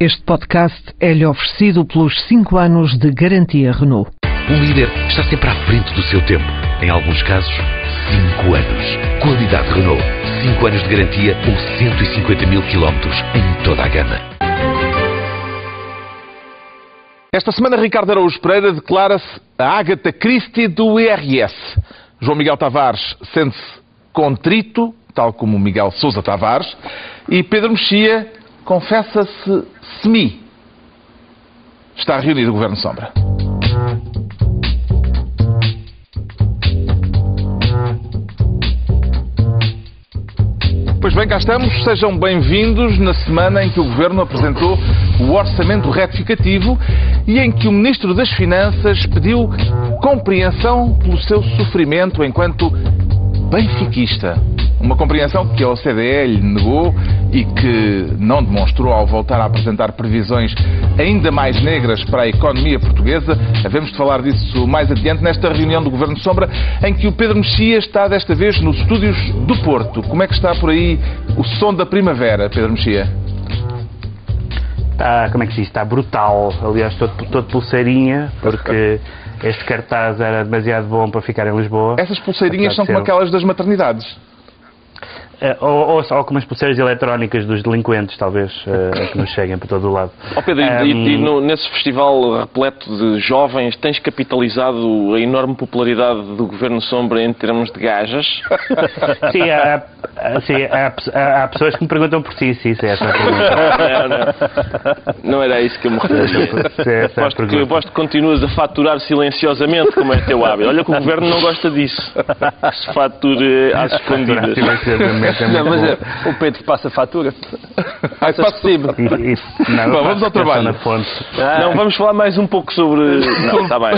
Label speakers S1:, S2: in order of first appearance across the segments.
S1: Este podcast é-lhe oferecido pelos 5 anos de garantia Renault.
S2: Um líder está sempre à frente do seu tempo. Em alguns casos, 5 anos. Qualidade Renault. 5 anos de garantia ou 150 mil quilómetros em toda a gama.
S3: Esta semana, Ricardo Araújo Pereira declara-se a Agatha Christie do IRS. João Miguel Tavares sente-se contrito, tal como Miguel Sousa Tavares. E Pedro Mexia confessa-se semi. Está reunido o Governo Sombra. Pois bem, cá estamos. Sejam bem-vindos na semana em que o Governo apresentou o orçamento retificativo e em que o Ministro das Finanças pediu compreensão pelo seu sofrimento enquanto benfiquista. Uma compreensão que a OCDE lhe negou e que não demonstrou ao voltar a apresentar previsões ainda mais negras para a economia portuguesa. Havemos de falar disso mais adiante nesta reunião do Governo Sombra, em que o Pedro Mexia está desta vez nos estúdios do Porto. Como é que está por aí o som da primavera, Pedro Mexia?
S4: Está, como é que se diz? Está brutal. Aliás, todo pulseirinha, porque este cartaz era demasiado bom para ficar em Lisboa.
S3: Essas pulseirinhas são como aquelas das maternidades.
S4: Ou como as pulseiras eletrónicas dos delinquentes, talvez, que nos cheguem para todo o lado.
S5: Oh Pedro, nesse festival repleto de jovens, tens capitalizado a enorme popularidade do Governo Sombra em termos de gajas?
S4: Sim, há pessoas que me perguntam por si, se isso é essa a pergunta.
S5: Não era isso que eu me referia. Aposto que continuas a faturar silenciosamente, como é teu hábito. Olha que o Governo não gosta disso. Que se fature às escondidas.
S6: Não, mas o Pedro passa a fatura.
S3: Passa possível. Bom, vamos ao trabalho.
S5: Não, vamos falar mais um pouco sobre... Não, está bem.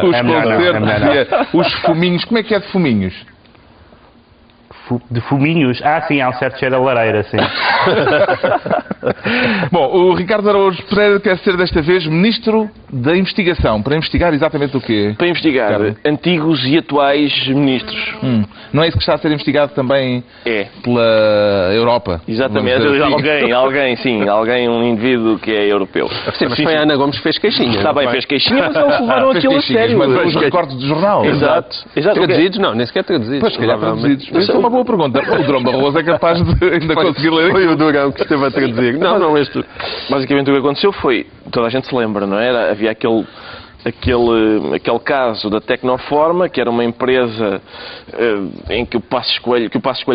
S3: Os concertos, os fuminhos. Como é que é de fuminhos?
S4: De fuminhos? Ah, sim, há um certo cheiro a lareira, sim.
S3: Bom, o Ricardo Araújo Pereira quer ser desta vez Ministro da Investigação. Para investigar exatamente o quê?
S5: Para investigar antigos e atuais ministros.
S3: Não é isso que está a ser investigado também pela Europa?
S5: Exatamente. Alguém, um indivíduo que é europeu.
S6: Sim, mas foi a Ana Gomes que fez queixinha.
S5: Está bem, fez queixinha, mas eles levaram aquilo a sério.
S3: Mas os recortes do jornal.
S5: Exato.
S6: Traduzidos? Não, nem sequer traduzidos.
S3: Pois, se calhar traduzidos. Isso é uma boa pergunta. O Drão Barroso é capaz de ainda conseguir ler.
S6: Foi o Durão que esteve a traduzir. Não, este...
S5: Basicamente o que aconteceu foi, toda a gente se lembra, não é? Havia aquele caso da Tecnoforma, que era uma empresa em que o Passos Coelho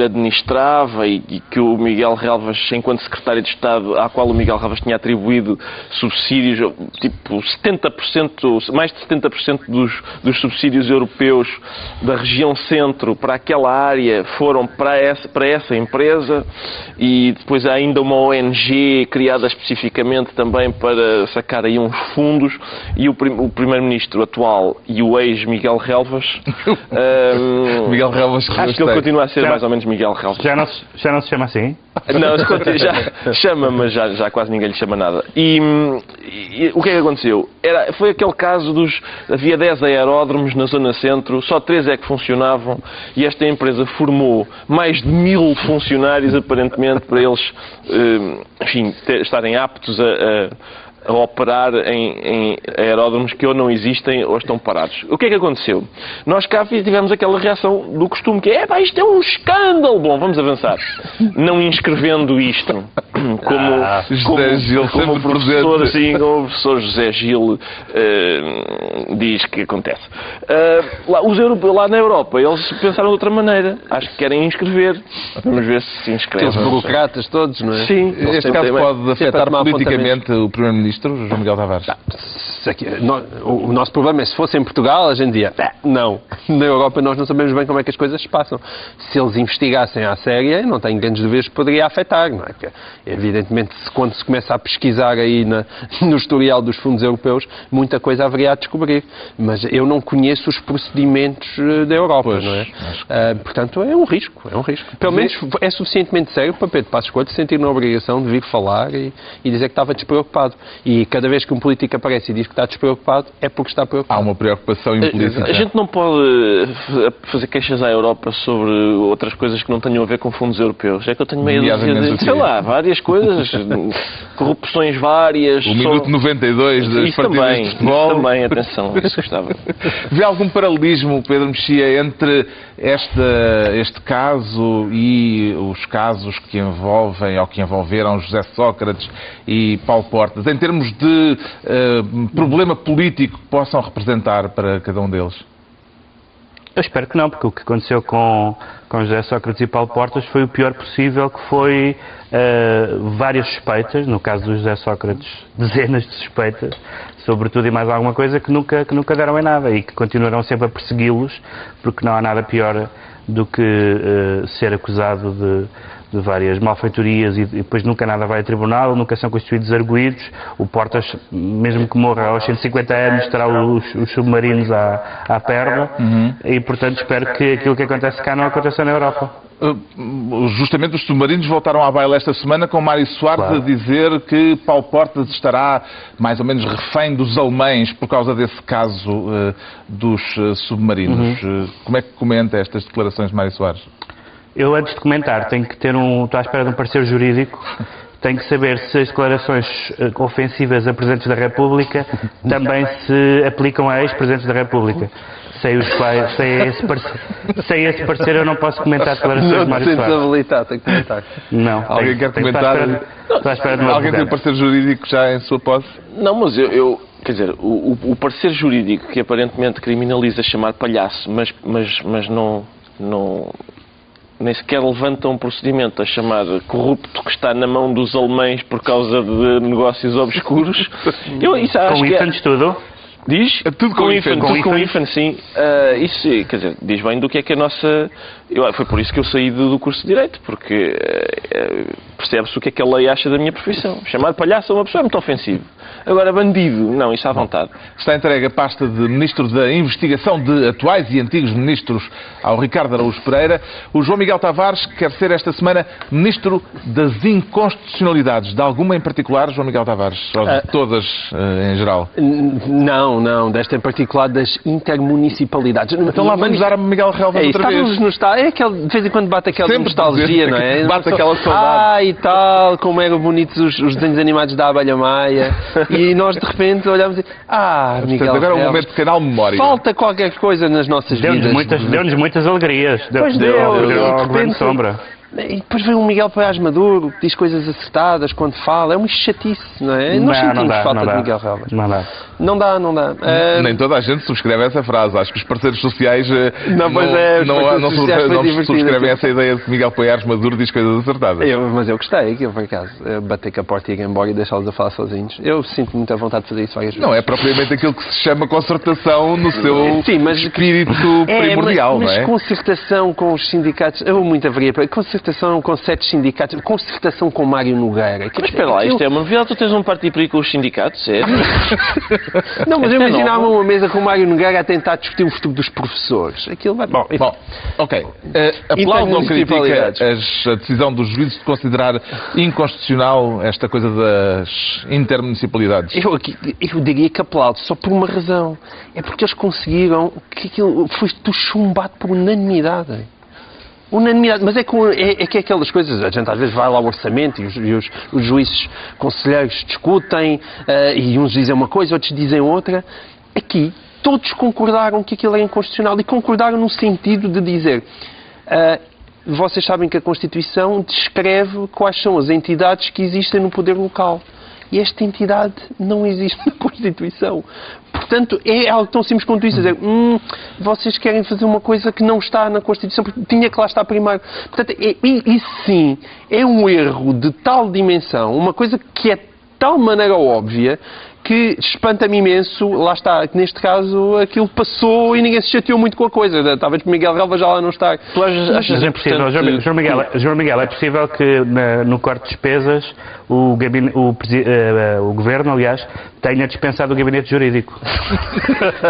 S5: administrava e que o Miguel Relvas, enquanto secretário de Estado, à qual o Miguel Relvas tinha atribuído subsídios, tipo 70%, mais de 70% dos subsídios europeus da região centro para aquela área foram para essa empresa, e depois há ainda uma ONG criada especificamente também para sacar aí uns fundos, e o Primeiro-Ministro atual e o ex-Miguel Relvas...
S3: Miguel Relvas,
S5: acho que ele continua a ser mais ou menos Miguel Relvas.
S4: Já não se chama assim?
S5: Não, já chama, mas já quase ninguém lhe chama nada. E o que é que aconteceu? Foi aquele caso havia 10 aeródromos na zona centro, só 3 é que funcionavam, e esta empresa formou mais de 1000 funcionários, aparentemente, para eles, estarem aptos a operar em aeródromos que ou não existem ou estão parados. O que é que aconteceu? Nós cá tivemos aquela reação do costume, que é, isto é um escândalo. Bom, vamos avançar. Não inscrevendo isto como o professor José Gil diz que acontece. Os europeus lá na Europa, eles pensaram de outra maneira. Acho que querem inscrever. Vamos ver se inscrevem.
S6: Aqueles burocratas todos, não é?
S5: Sim.
S3: Este caso pode afetar politicamente o Primeiro-Ministro, João Miguel Tavares?
S6: O nosso problema é, se fosse em Portugal, a gente dizia, não. Na Europa nós não sabemos bem como é que as coisas se passam. Se eles investigassem à séria, não tenho grandes dúvidas que poderia afetar, não é? Porque, evidentemente, quando se começa a pesquisar aí no historial dos fundos europeus, muita coisa haveria a descobrir. Mas eu não conheço os procedimentos da Europa, não é? Portanto, é um risco. Pelo menos é suficientemente sério para Pedro Passos Coelho se sentir na obrigação de vir falar e dizer que estava despreocupado. E cada vez que um político aparece e diz que está despreocupado é porque está preocupado.
S3: Há uma preocupação implícita.
S5: A gente não pode fazer queixas à Europa sobre outras coisas que não tenham a ver com fundos europeus. É que eu tenho meio de, sei lá, várias coisas, corrupções várias.
S3: O minuto 92 das
S5: isso
S3: partidas
S5: também,
S3: de futebol.
S5: Isso também, atenção, isso gostava.
S3: Vê algum paralelismo, Pedro Mexia, entre este caso e os casos que envolvem ou que envolveram José Sócrates e Paulo Portas, em termos de problema político que possam representar para cada um deles?
S4: Eu espero que não, porque o que aconteceu com José Sócrates e Paulo Portas foi o pior possível, que foi várias suspeitas, no caso do José Sócrates, dezenas de suspeitas, sobre tudo e mais alguma coisa, que nunca deram em nada e que continuarão sempre a persegui-los, porque não há nada pior do que ser acusado de várias malfeitorias e depois nunca nada vai a tribunal, nunca são constituídos arguídos. O Portas, mesmo que morra aos 150 anos, terá os submarinos à perna e, portanto, espero que aquilo que acontece cá não aconteça na Europa.
S3: Justamente os submarinos voltaram à baila esta semana com Mário Soares a dizer que Paulo Portas estará mais ou menos refém dos alemães por causa desse caso dos submarinos. Como é que comenta estas declarações de Mário Soares?
S4: Eu, antes de comentar, estou à espera de um parecer jurídico, tenho que saber se as declarações ofensivas a Presidentes da República também se aplicam a ex-Presidentes da República. Sem esse parecer eu não posso comentar declarações de Mário Soares.
S6: Não te sentes habilitado, tem que comentar.
S4: Não.
S3: Alguém quer comentar?
S4: Estou à espera de uma
S3: Alguém tem um parecer jurídico já em sua posse?
S5: Não, mas quer dizer, o parecer jurídico que aparentemente criminaliza chamar palhaço, mas não nem sequer levanta um procedimento a chamar corrupto que está na mão dos alemães por causa de negócios obscuros. Isso acho
S4: com
S5: que
S4: IFAN tudo?
S5: Diz?
S3: Tudo com IFAN.
S5: Tudo com IFAN, sim. Isso, quer dizer, diz bem do que é a nossa... Foi por isso que eu saí do curso de Direito, porque percebe-se o que é que a lei acha da minha profissão. Chamar palhaço a uma pessoa é muito ofensivo. Agora, bandido, não, isso à vontade.
S3: Está entregue a pasta de Ministro da Investigação de atuais e antigos ministros ao Ricardo Araújo Pereira. O João Miguel Tavares quer ser esta semana Ministro das Inconstitucionalidades. De alguma em particular, João Miguel Tavares? Ou de todas em geral?
S6: Não, desta em particular das intermunicipalidades.
S3: Então lá vamos dar a Miguel Relvas outra vez.
S6: É aquele, de vez em quando bate aquela
S3: sempre
S6: nostalgia, não é?
S3: Bate aquela saudade.
S6: E tal, como eram bonitos os desenhos animados da Abelha Maia. E nós de repente olhamos e... Miguel
S3: agora é um momento de canal memória.
S6: Falta qualquer coisa nas nossas vidas.
S4: Deu-nos muitas alegrias.
S6: Pois
S4: deu ao Governo de Sombra.
S6: E depois vem o Miguel Paiás Maduro, que diz coisas acertadas quando fala. É uma chatice, não é? Nós sentimos falta de Miguel Relvas. Não dá.
S3: Nem toda a gente subscreve essa frase. Acho que os parceiros sociais não subscrevem essa ideia de que Miguel Paiás Maduro diz coisas acertadas.
S6: Mas eu gostei, que eu, por acaso, bater com a porta e ir embora e deixá-los a falar sozinhos. Eu sinto muita vontade de fazer isso várias vezes.
S3: Não é propriamente aquilo que se chama concertação no seu espírito primordial,
S6: mas
S3: não é?
S6: Concertação com os sindicatos... Eu muito avaria para... Concertação com 7 sindicatos, concertação com Mário Nogueira.
S5: Mas espera lá, isto é uma novidade, tu tens um partido para ir com os sindicatos, é?
S6: Não, mas eu imaginava uma mesa com o Mário Nogueira a tentar discutir o futuro dos professores. Aquilo vai... Bom,
S3: ok. Aplaudo ou critica a decisão dos juízes de considerar inconstitucional esta coisa das intermunicipalidades?
S6: Eu diria que aplaudo, só por uma razão. É porque eles conseguiram que aquilo foi chumbado por unanimidade. Mas é que aquelas coisas, a gente às vezes vai lá ao orçamento e os juízes conselheiros discutem e uns dizem uma coisa, outros dizem outra. Aqui todos concordaram que aquilo é inconstitucional e concordaram no sentido de dizer vocês sabem que a Constituição descreve quais são as entidades que existem no poder local. E esta entidade não existe na Constituição. Portanto, é algo tão simples quanto isso. Dizer, vocês querem fazer uma coisa que não está na Constituição, porque tinha que lá estar primeiro. Portanto, isso sim é um erro de tal dimensão, uma coisa que é de tal maneira óbvia, que espanta-me imenso, lá está, que neste caso aquilo passou e ninguém se chateou muito com a coisa. Talvez Miguel Relvas já lá não está.
S5: Tu achas importante...
S4: João Miguel, é possível que no corte de despesas o Governo, aliás, tenha dispensado o gabinete jurídico.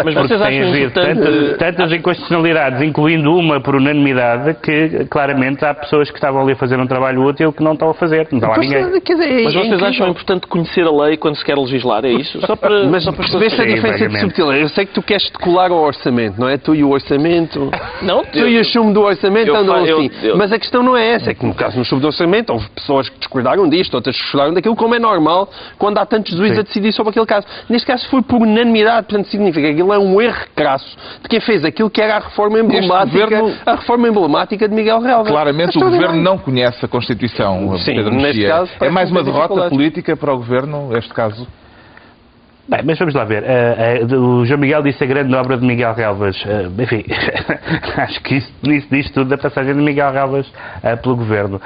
S5: Mas vocês acham importante...
S4: tantas inconstitucionalidades, incluindo uma por unanimidade, que claramente há pessoas que estavam ali a fazer um trabalho útil que não estão a fazer. Não está lá ninguém.
S5: Mas vocês acham importante conhecer a lei quando se quer legislar? É isso? isso? Só para,
S6: Mas
S5: só para
S6: percebeste a diferença de subtileza? Eu sei que tu queres te colar ao orçamento, não é? Tu e o orçamento...
S5: Não,
S6: tu e o chumbo do orçamento andam assim.
S5: eu-
S6: Mas a questão não é essa. É que no caso do chumbo do orçamento, houve pessoas que discordaram disto, outras que discordaram daquilo, como é normal quando há tantos juízes a decidir sobre aquele caso. Neste caso foi por unanimidade, portanto significa que aquilo é um erro crasso de quem fez aquilo que era a reforma emblemática de Miguel Relvas.
S3: Claramente
S6: Mas
S3: o
S6: tudo
S3: Governo
S6: bem.
S3: não conhece a Constituição,
S6: Sim,
S3: Pedro
S6: neste
S3: Mexia.
S6: caso,
S3: É
S6: parece
S3: mais
S6: que
S3: uma
S6: tem
S3: derrota
S6: dificuldades.
S3: política para o Governo, este caso?
S4: Bem, mas vamos lá ver. O João Miguel disse a grande obra de Miguel Relvas. Enfim, acho que isso diz tudo da passagem de Miguel Relvas pelo Governo.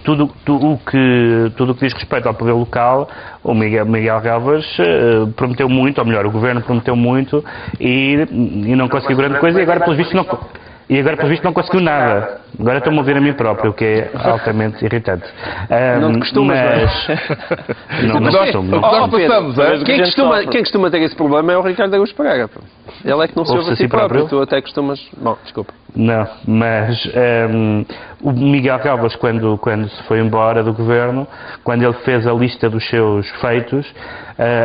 S4: Tudo o que diz respeito ao poder local, o Miguel Relvas prometeu muito, ou melhor, o Governo prometeu muito e não conseguiu grande coisa e agora, pelos vistos, não conseguiu nada. Agora estou-me a ouvir a mim próprio, o que é altamente irritante.
S6: Não te costumas,
S4: não
S3: Nós
S4: costumo.
S3: passamos, é?
S6: Quem costuma ter esse problema é o Ricardo Araújo Pereira. Pô. Ele é que não se ouve a si próprio. Tu até costumas... Bom, desculpa.
S4: Não, mas o Miguel Relvas, quando se foi embora do Governo, quando ele fez a lista dos seus feitos,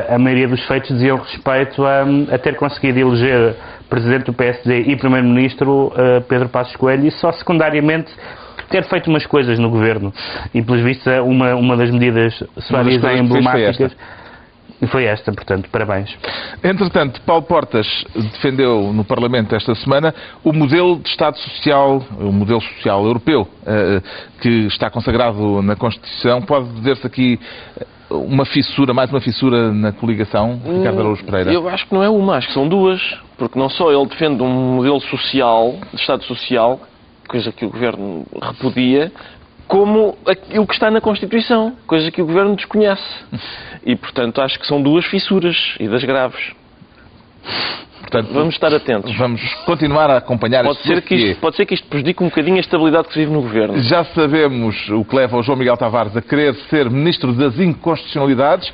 S4: a maioria dos feitos diziam respeito a ter conseguido eleger Presidente do PSD e Primeiro-Ministro Pedro Passos Coelho e só secundariamente ter feito umas coisas no Governo. E, pelos vistos, uma das medidas suaves e emblemáticas foi esta, portanto, parabéns.
S3: Entretanto, Paulo Portas defendeu no Parlamento esta semana o modelo de Estado Social, o modelo social europeu, que está consagrado na Constituição. Pode dizer-se aqui mais uma fissura na coligação, Ricardo Araújo Pereira?
S5: Eu acho que não é uma, acho que são duas. Porque não só ele defende um modelo social, de Estado Social, coisa que o Governo repudia, como aquilo que está na Constituição, coisa que o Governo desconhece. E, portanto, acho que são duas fissuras, e das graves. Portanto, vamos estar atentos.
S3: Vamos continuar a acompanhar
S5: Pode ser que isto prejudique um bocadinho a estabilidade que se vive no Governo.
S3: Já sabemos o que leva o João Miguel Tavares a querer ser Ministro das Inconstitucionalidades.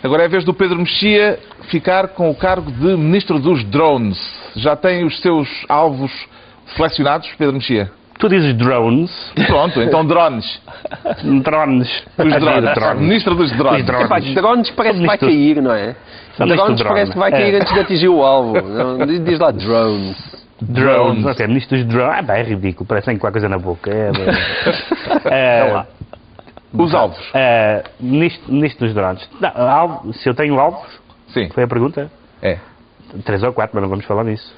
S3: Agora é a vez do Pedro Mexia ficar com o cargo de Ministro dos Drones. Já tem os seus alvos selecionados, Pedro Mexia?
S4: Tu dizes drones.
S3: Pronto, então drones.
S4: Drones.
S3: Os drones. Ministro dos drones.
S6: Epá, drones parece que vai cair, não é? Drones parece que vai cair antes de atingir o alvo. Diz lá drones.
S4: Drones. Ok, Ministro dos drones. É ridículo, parece que com a coisa na boca.
S3: Os alvos.
S4: Ministro dos drones. Não, se eu tenho alvos?
S3: Sim.
S4: Foi a pergunta?
S3: É.
S4: 3 ou 4, mas não vamos falar nisso.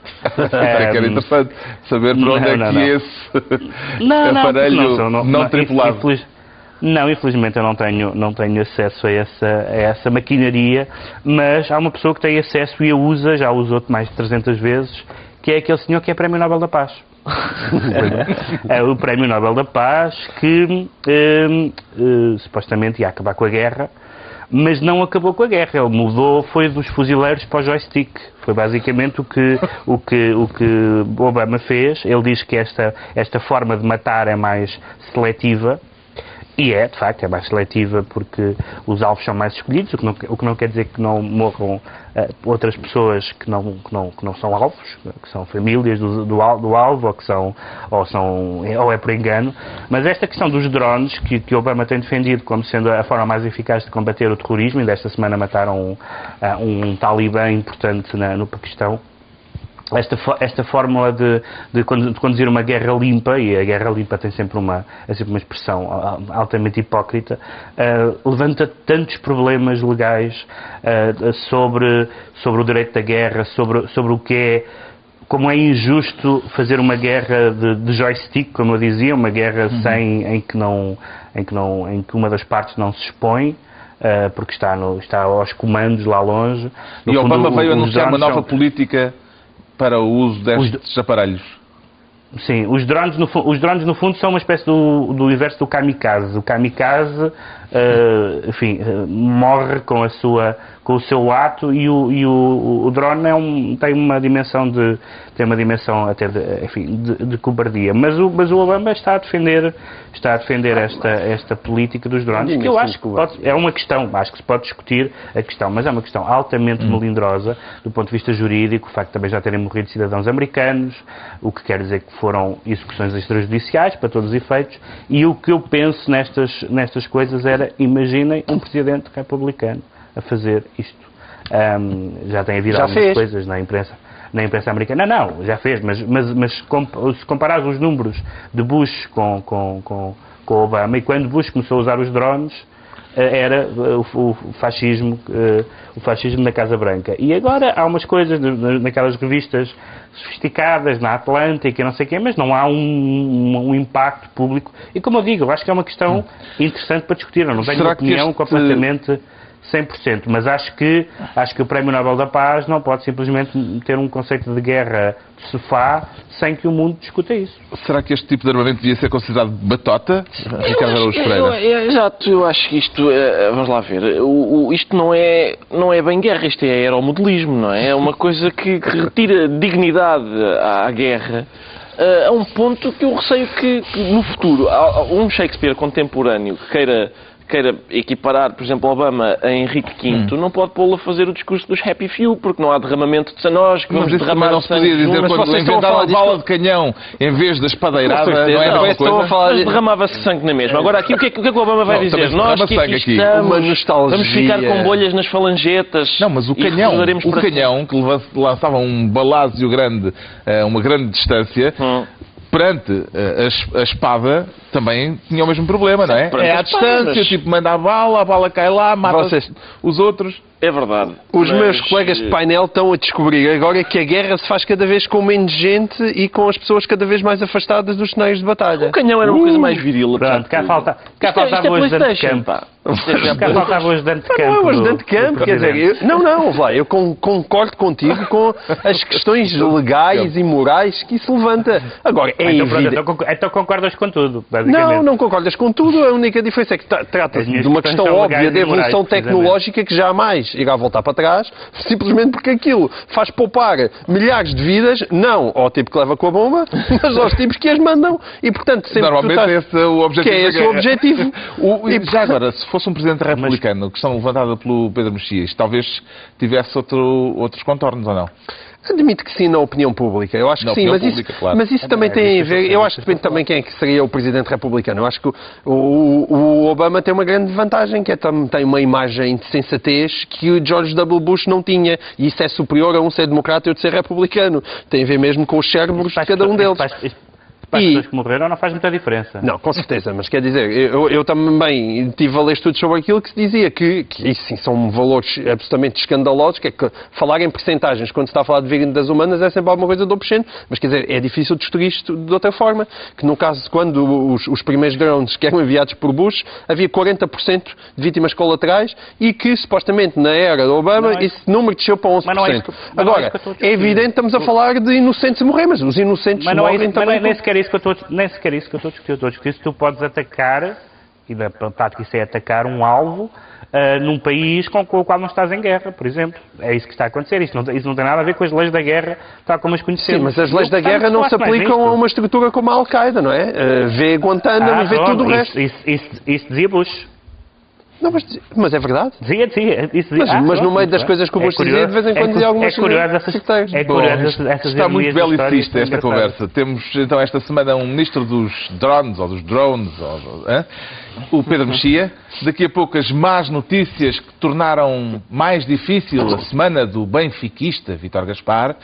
S3: Era interessante saber para onde esse aparelho não tripulado.
S4: Não, infelizmente eu não tenho acesso a essa maquinaria, mas há uma pessoa que tem acesso e a usa, já usou mais de 300 vezes, que é aquele senhor que é Prémio Nobel da Paz. É o Prémio Nobel da Paz que supostamente ia acabar com a guerra, mas não acabou com a guerra. Ele mudou, foi dos fuzileiros para o joystick. Foi basicamente o que Obama fez. Ele diz que esta forma de matar é mais seletiva. E de facto, é mais seletiva porque os alvos são mais escolhidos, o que não quer dizer que não morram outras pessoas que não são alvos, que são famílias do alvo, ou é por engano. Mas esta questão dos drones, que Obama tem defendido como sendo a forma mais eficaz de combater o terrorismo, e desta semana mataram um talibã importante no Paquistão. Esta fórmula de conduzir uma guerra limpa, e a guerra limpa tem sempre uma expressão altamente hipócrita, levanta tantos problemas legais sobre o direito da guerra, sobre o que é, como é injusto fazer uma guerra de joystick, como eu dizia, uma guerra em que uma das partes não se expõe, porque está aos comandos lá longe.
S3: E Obama veio anunciar uma nova política para o uso destes aparelhos.
S4: Sim, os drones no fundo são uma espécie do inverso do kamikaze. O kamikaze, morre com o seu ato, e o drone tem uma dimensão até de cobardia. Mas o Obama está a defender esta política dos drones, que eu acho que é uma questão, acho que se pode discutir a questão, mas é uma questão altamente melindrosa do ponto de vista jurídico, o facto de também já terem morrido cidadãos americanos, o que quer dizer que foram execuções extrajudiciais para todos os efeitos, e o que eu penso nestas coisas era, imaginem um presidente republicano a fazer isto. Já tem havido algumas coisas na imprensa americana. Não, já fez, mas se comparares os números de Bush com Obama, e quando Bush começou a usar os drones, era o fascismo na Casa Branca. E agora há umas coisas naquelas revistas sofisticadas, na Atlântica e não sei o quê, mas não há um impacto público. E como eu digo, eu acho que é uma questão interessante para discutir. Eu não tenho uma opinião completamente 100%, mas acho que o Prémio Nobel da Paz não pode simplesmente ter um conceito de guerra de sofá sem que o mundo discuta isso.
S3: Será que este tipo de armamento devia ser considerado batota, Ricardo Araújo Pereira?
S5: Exato, eu acho que isto, vamos lá ver, isto não é bem guerra, isto é aeromodelismo, não é? É uma coisa que retira dignidade à guerra. A um ponto que eu receio que no futuro, um Shakespeare contemporâneo que queira equiparar, por exemplo, Obama a Henrique V, não pode pô-lo a fazer o discurso dos Happy Few, porque não há derramamento de sanós, que vamos derramar
S3: não se podia dizer quando inventaram a bala de canhão em vez da espadeirada, não é a mesma coisa?
S5: Mas derramava-se sangue na mesma. Agora, aqui o que é que o Obama vai dizer? Nós que aqui estamos, vamos ficar com bolhas nas falangetas.
S3: Não, mas o canhão que lançava um balázio grande a uma grande distância, perante a espada também tinha o mesmo problema, não é? É à distância, tipo, manda a bala cai lá, mata os outros.
S5: É verdade.
S6: Os meus colegas de painel estão a descobrir agora que a guerra se faz cada vez com menos gente e com as pessoas cada vez mais afastadas dos cenários de batalha.
S5: O canhão era uma coisa mais viril.
S4: Pronto, cá faltava o ajudante de campo. Cá faltava o ajudante de campo.
S6: Não é o ajudante de campo, quer dizer, eu concordo contigo com as questões legais e morais que isso levanta. Agora, é evidente.
S4: Então concordas com tudo,
S6: basicamente. Não concordas com tudo, a única diferença é que trata-se de uma questão óbvia de evolução tecnológica que jamais irá voltar para trás, simplesmente porque aquilo faz poupar milhares de vidas, não ao tipo que leva com a bomba, mas aos tipos que as mandam. E, portanto, sempre
S3: normalmente esse é o objetivo.
S6: Que é esse o objetivo.
S3: Já agora, se fosse um presidente republicano, questão levantada pelo Pedro Mexias, talvez tivesse outros contornos, ou não?
S6: Admito que sim na opinião pública. Eu acho que sim, mas isso também tem a ver. Eu acho que depende também quem é que seria o presidente republicano. Eu acho que o Obama tem uma grande vantagem, que tem uma imagem de sensatez que o George W. Bush não tinha. E isso é superior a um ser democrata e outro ser republicano. Tem a ver mesmo com os cérebros de cada um deles.
S4: Para as pessoas que morreram não faz muita diferença.
S6: Não, com certeza, mas quer dizer, eu também estive a ler estudos sobre aquilo que se dizia que isso sim são valores absolutamente escandalosos, que é que falar em percentagens quando se está a falar de vidas humanas é sempre alguma coisa do obsceno, mas quer dizer, é difícil destruir isto de outra forma, que no caso quando os primeiros drones que eram enviados por Bush, havia 40% de vítimas colaterais e que supostamente na era do Obama esse número desceu para 11%. Agora, é evidente que estamos a falar de inocentes a morrer, mas os inocentes morrem também.
S4: Nem sequer isso que eu estou a discutir. Eu estou a discutir se tu podes atacar, e na prática isso é atacar um alvo, num país com o qual não estás em guerra, por exemplo. É isso que está a acontecer. Isso não tem nada a ver com as leis da guerra, tal como as conhecemos.
S6: Sim, mas as leis da guerra não se aplicam a uma estrutura como a Al-Qaeda, não é? Vê Guantánamo e vê tudo o resto.
S4: Isso dizia Bush.
S6: Não, mas é verdade?
S4: Dizia.
S6: Mas no meio das coisas que o Bush dizia, de vez em quando dizia algumas coisas.
S3: Está muito belicista esta conversa. Temos então esta semana um ministro dos drones, ou dos drones, o Pedro Mexia. Daqui a pouco as más notícias que tornaram mais difícil a semana do benfiquista Vítor Gaspar.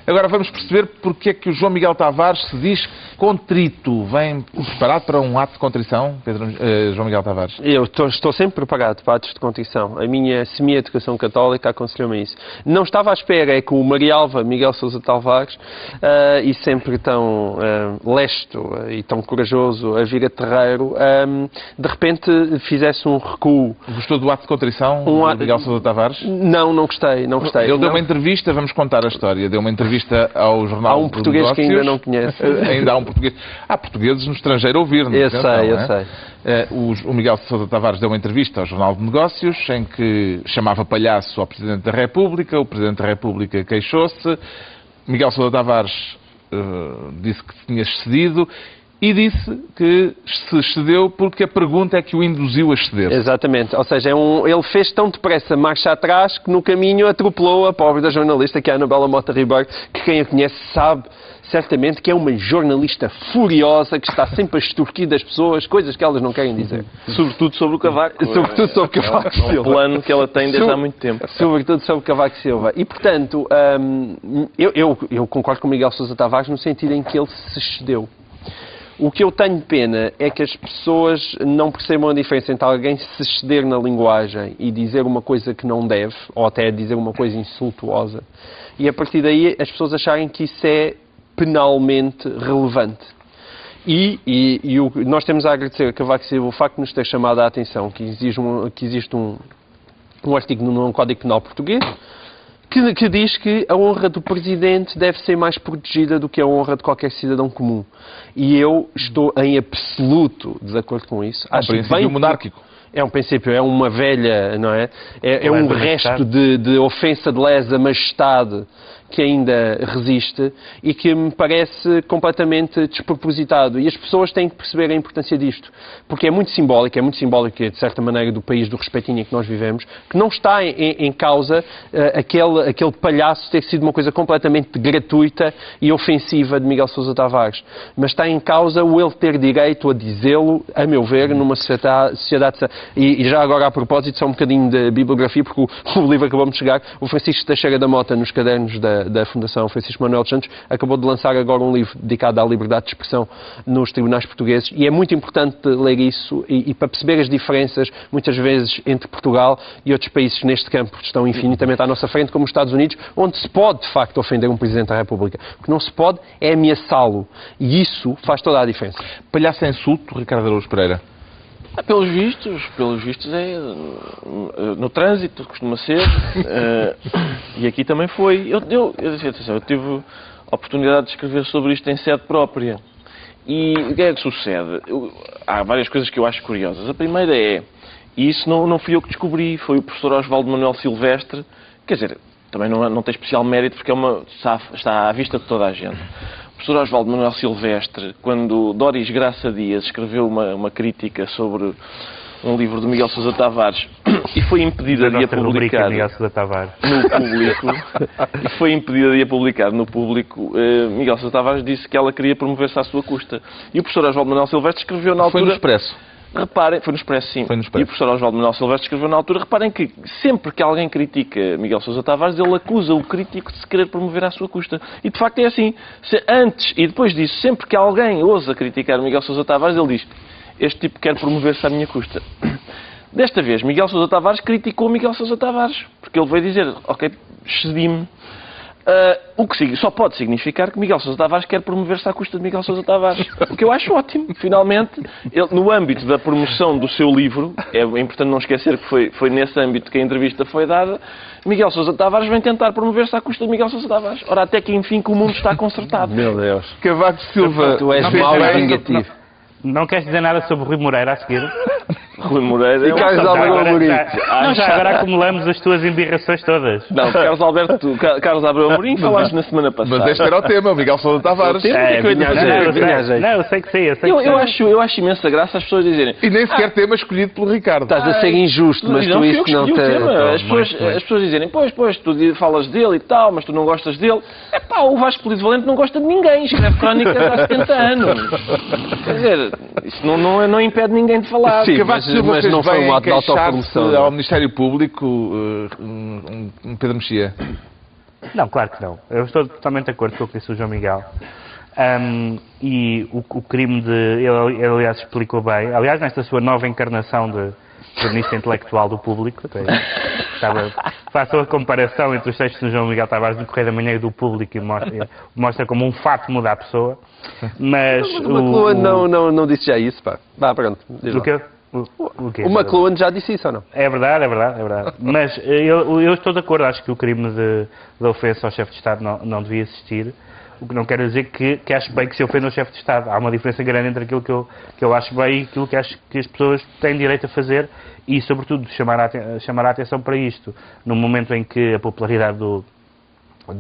S3: Agora vamos perceber porque é que o João Miguel Tavares se diz contrito. Vem preparado para um ato de contrição, João Miguel Tavares?
S6: Eu estou sempre preparado para atos de contrição. A minha semi-educação católica aconselhou-me isso. Não estava à espera, é que o Marialva Miguel Sousa Tavares, e sempre tão lesto e tão corajoso a vir a terreiro, de repente fizesse um recuo.
S3: Gostou do ato de contrição, do Miguel Sousa Tavares?
S6: Não gostei.
S3: Ele deu uma entrevista, vamos contar a história, deu uma entrevista ao Jornal
S6: Há um português
S3: Negócios,
S6: que ainda não conhece.
S3: Ainda há um português. Há portugueses no estrangeiro a ouvir-nos.
S6: Eu sei.
S3: O Miguel Sousa Tavares deu uma entrevista ao Jornal de Negócios em que chamava palhaço ao Presidente da República. O Presidente da República queixou-se. Miguel Sousa Tavares disse que se tinha excedido e disse que se excedeu porque a pergunta é que o induziu a exceder.
S6: Exatamente. Ou seja, ele fez tão depressa marcha atrás que no caminho atropelou a pobre da jornalista, que é a Anabela Mota Ribeiro, que quem a conhece sabe certamente que é uma jornalista furiosa que está sempre a extorquir das pessoas coisas que elas não querem dizer.
S5: Sobretudo sobre o Cavaco.
S6: Sobretudo sobre Cavaco Silva.
S5: É um plano que ela tem desde há muito tempo.
S6: Sobretudo sobre Cavaco Silva. E, portanto, eu concordo com o Miguel Sousa Tavares no sentido em que ele se excedeu. O que eu tenho pena é que as pessoas não percebam a diferença entre alguém se exceder na linguagem e dizer uma coisa que não deve, ou até dizer uma coisa insultuosa, e a partir daí as pessoas acharem que isso é penalmente relevante. Nós temos a agradecer a Cavaco Silva o facto de nos ter chamado a atenção que existe um artigo no Código Penal português que diz que a honra do Presidente deve ser mais protegida do que a honra de qualquer cidadão comum. E eu estou em absoluto desacordo com isso.
S3: É um princípio monárquico.
S6: É um princípio, é uma velha, não é? É um resto de ofensa de lesa majestade que ainda resiste e que me parece completamente despropositado. E as pessoas têm que perceber a importância disto. Porque é muito simbólico, de certa maneira, do país do respeitinho em que nós vivemos, que não está em causa aquele palhaço ter sido uma coisa completamente gratuita e ofensiva de Miguel Sousa Tavares. Mas está em causa o ele ter direito a dizê-lo, a meu ver, numa sociedade... E já agora, a propósito, só um bocadinho de bibliografia, porque o livro acabou de chegar, o Francisco Teixeira da Mota, nos cadernos da Fundação Francisco Manuel dos Santos, acabou de lançar agora um livro dedicado à liberdade de expressão nos tribunais portugueses, e é muito importante ler isso e para perceber as diferenças, muitas vezes, entre Portugal e outros países que neste campo estão infinitamente à nossa frente, como os Estados Unidos, onde se pode, de facto, ofender um Presidente da República. O que não se pode é ameaçá-lo. E isso faz toda a diferença.
S3: Palhaço é insulto, Ricardo Araújo Pereira?
S5: Pelos vistos é no trânsito, costuma ser, e aqui também foi. Eu tive a oportunidade de escrever sobre isto em sede própria. E o que é que sucede? Há várias coisas que eu acho curiosas. A primeira é, e isso não fui eu que descobri, foi o professor Osvaldo Manuel Silvestre, quer dizer, também não tem especial mérito porque está à vista de toda a gente. O professor Osvaldo Manuel Silvestre, quando Doris Graça Dias escreveu uma crítica sobre um livro de Miguel Sousa Tavares e foi impedida de a publicar
S4: Miguel Sousa Tavares
S5: no público, e foi impedida de a publicar no público, Miguel Sousa Tavares disse que ela queria promover-se à sua custa. E o professor Osvaldo Manuel Silvestre escreveu na altura...
S3: Foi no Expresso.
S5: Reparem, foi no Expresso, sim. E o professor Osvaldo Manuel Silvestre escreveu na altura, reparem que sempre que alguém critica Miguel Sousa Tavares, ele acusa o crítico de se querer promover à sua custa. E de facto é assim. Antes e depois disso, sempre que alguém ousa criticar Miguel Sousa Tavares, ele diz: este tipo quer promover-se à minha custa. Desta vez, Miguel Sousa Tavares criticou Miguel Sousa Tavares, porque ele veio dizer: ok, excedi-me. O que só pode significar que Miguel Sousa Tavares quer promover-se à custa de Miguel Sousa Tavares. O que eu acho ótimo. Finalmente, ele, no âmbito da promoção do seu livro, é importante não esquecer que foi nesse âmbito que a entrevista foi dada, Miguel Sousa Tavares vem tentar promover-se à custa de Miguel Sousa Tavares. Ora, até que enfim que o mundo está consertado.
S6: Meu Deus.
S3: Cavaco Silva,
S6: tu és mau e vingativo.
S4: Não queres dizer nada sobre Rui Moreira a seguir?
S5: Rui Moreira...
S6: E Carlos Alberto Amorim.
S4: Já agora acumulamos as tuas embirrações todas.
S5: Não, Carlos Alberto Amorim falaste na semana passada.
S3: Mas este era o tema, Miguel Sousa Tavares.
S4: Eu sei que sim.
S5: Eu acho imensa graça as pessoas dizerem...
S3: E nem sequer tema escolhido pelo Ricardo.
S6: Estás a ser injusto, mas tu isso não
S5: te... As pessoas dizerem, pois, tu falas dele e tal, mas tu não gostas dele. É pá, o Vasco Polido Valente não gosta de ninguém, escreve crónicas há 70 anos. Quer dizer, isso não impede ninguém de falar.
S6: Sim, mas não foi um ato de autopromoção.
S3: Ao Ministério Público, Pedro Mexia?
S4: Não, claro que não. Eu estou totalmente de acordo com o que disse o João Miguel. E o crime de... Ele, aliás, explicou bem. Aliás, nesta sua nova encarnação de cronista intelectual do Público, faço a comparação entre os textos do João Miguel Tavares do Correio da Manhã e do Público e mostra como um fato muda a pessoa. Mas
S6: o McLuhan não disse já isso, pá. Vá, pronto.
S4: O quê?
S6: O McLuhan já disse isso ou não?
S4: É verdade. Mas eu estou de acordo, acho que o crime de ofensa ao chefe de Estado não devia existir. O que não quer dizer que acho bem que se ofenda o chefe de Estado. Há uma diferença grande entre aquilo que eu acho bem e aquilo que acho que as pessoas têm direito a fazer e, sobretudo, chamar a atenção para isto. No momento em que a popularidade do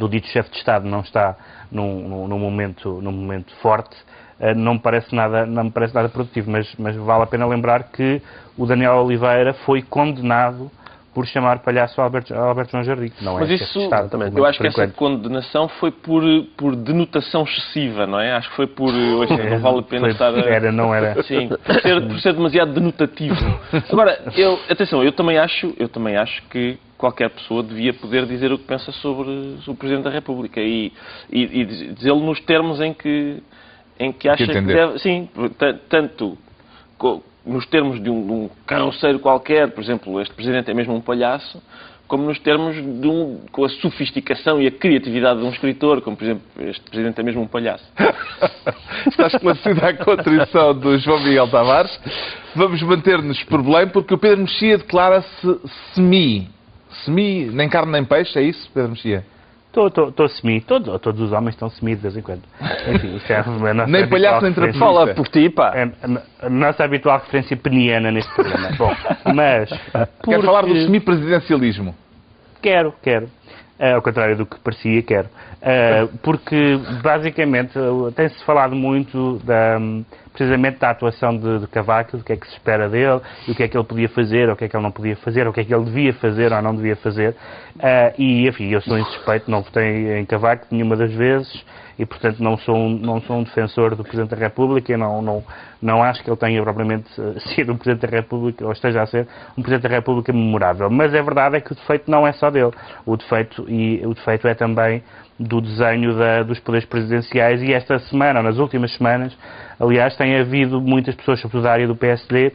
S4: dito chefe de Estado não está num momento forte, não me parece nada produtivo, mas vale a pena lembrar que o Daniel Oliveira foi condenado por chamar palhaço Alberto João Jardim. Não
S5: mas
S4: é
S5: isso,
S4: também,
S5: eu acho que essa condenação foi por denotação excessiva, não é? Acho que foi por... não vale a pena estar...
S4: Não era.
S5: Sim, por ser demasiado denotativo. Agora, eu também acho que qualquer pessoa devia poder dizer o que pensa sobre o Presidente da República e dizê-lo nos termos em que acha que deve... Sim, tanto... nos termos de um carroceiro qualquer, por exemplo, este Presidente é mesmo um palhaço, como nos termos com a sofisticação e a criatividade de um escritor, como, por exemplo, este Presidente é mesmo um palhaço.
S3: Está esclarecida a contrição do João Miguel Tavares. Vamos manter-nos por Belém, porque o Pedro Mexia declara-se semi, nem carne nem peixe, é isso, Pedro Mexia?
S4: Estou semi. Todos os homens estão semi de vez em quando. Enfim, isso é a nossa
S3: nem palhaço nem trapezista.
S6: Fala por ti, pá.
S4: É a nossa habitual referência peniana neste programa. Bom, mas...
S3: Quer falar do semi-presidencialismo?
S4: Quero. Ao contrário do que parecia, quero. Porque, basicamente, tem-se falado muito precisamente da atuação de Cavaco, do que é que se espera dele, e o que é que ele podia fazer, ou o que é que ele não podia fazer, ou o que é que ele devia fazer ou não devia fazer. E, enfim, eu sou insuspeito, não votei em Cavaco nenhuma das vezes, e, portanto, não sou um defensor do Presidente da República, não acho que ele tenha propriamente sido um Presidente da República, ou esteja a ser um Presidente da República memorável. Mas a verdade é que o defeito não é só dele. O defeito é também do desenho dos poderes presidenciais, e esta semana, ou nas últimas semanas, aliás, tem havido muitas pessoas, sobretudo da área do PSD,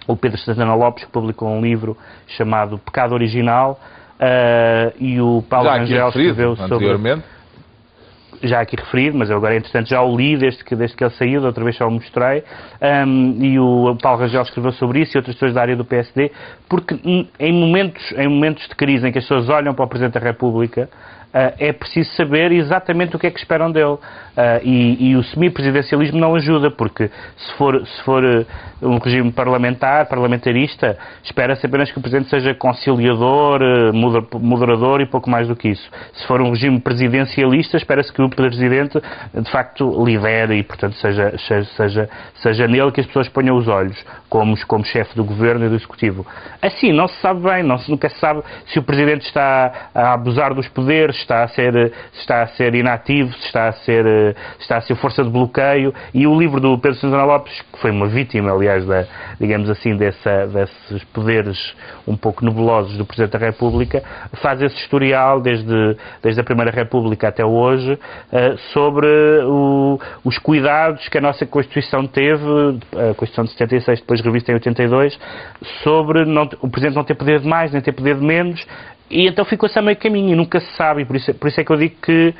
S4: o Pedro Santana Lopes, que publicou um livro chamado Pecado Original, e o Paulo Rangel escreveu sobre... Já aqui referido, mas eu agora, entretanto, já o li desde que ele saiu, da outra vez só o mostrei, e o Paulo Rangel escreveu sobre isso e outras pessoas da área do PSD, porque em momentos de crise em que as pessoas olham para o Presidente da República, é preciso saber exatamente o que é que esperam dele. E o semipresidencialismo não ajuda, porque se for um regime parlamentarista, espera-se apenas que o Presidente seja conciliador, moderador e pouco mais do que isso. Se for um regime presidencialista, espera-se que o Presidente, de facto, lidere e, portanto, seja nele que as pessoas ponham os olhos, como chefe do Governo e do Executivo. Assim, não se sabe bem, nunca se sabe se o Presidente está a abusar dos poderes, está a ser inativo, se está a ser força de bloqueio, e o livro do Pedro Santana Lopes, que foi uma vítima, aliás, digamos assim, desses poderes um pouco nebulosos do Presidente da República, faz esse historial desde a Primeira República até hoje, sobre os cuidados que a nossa Constituição teve, a Constituição de 76, depois revista em 82, sobre o Presidente não ter poder de mais, nem ter poder de menos. E então ficou-se a meio caminho e nunca se sabe, e por isso é que eu digo que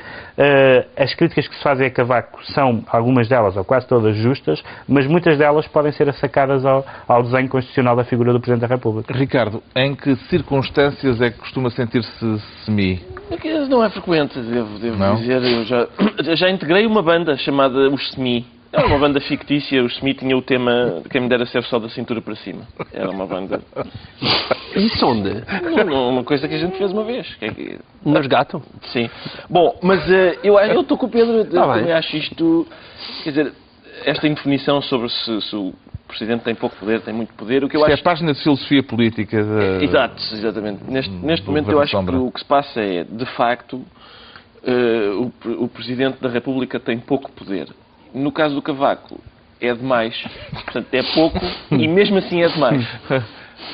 S4: as críticas que se fazem a Cavaco são, algumas delas, ou quase todas, justas, mas muitas delas podem ser assacadas ao desenho constitucional da figura do Presidente da República.
S3: Ricardo, em que circunstâncias é que costuma sentir-se semi?
S5: Não é frequente, devo dizer. Eu já integrei uma banda chamada Os Semi. Era uma banda fictícia, o Semi tinha o tema Quem me dera ser só da cintura para cima. Era uma banda...
S6: Isso onde?
S5: Uma coisa que a gente fez uma vez.
S6: Nos Gato?
S5: Sim. Bom, mas eu estou com o Pedro, também acho isto... Quer dizer, esta indefinição sobre se o Presidente tem pouco poder, tem muito poder, o que eu acho...
S3: é a página de filosofia política...
S5: Exatamente. Neste momento eu acho que o que se passa é, de facto, o Presidente da República tem pouco poder. No caso do Cavaco, é demais. Portanto, é pouco e mesmo assim é demais.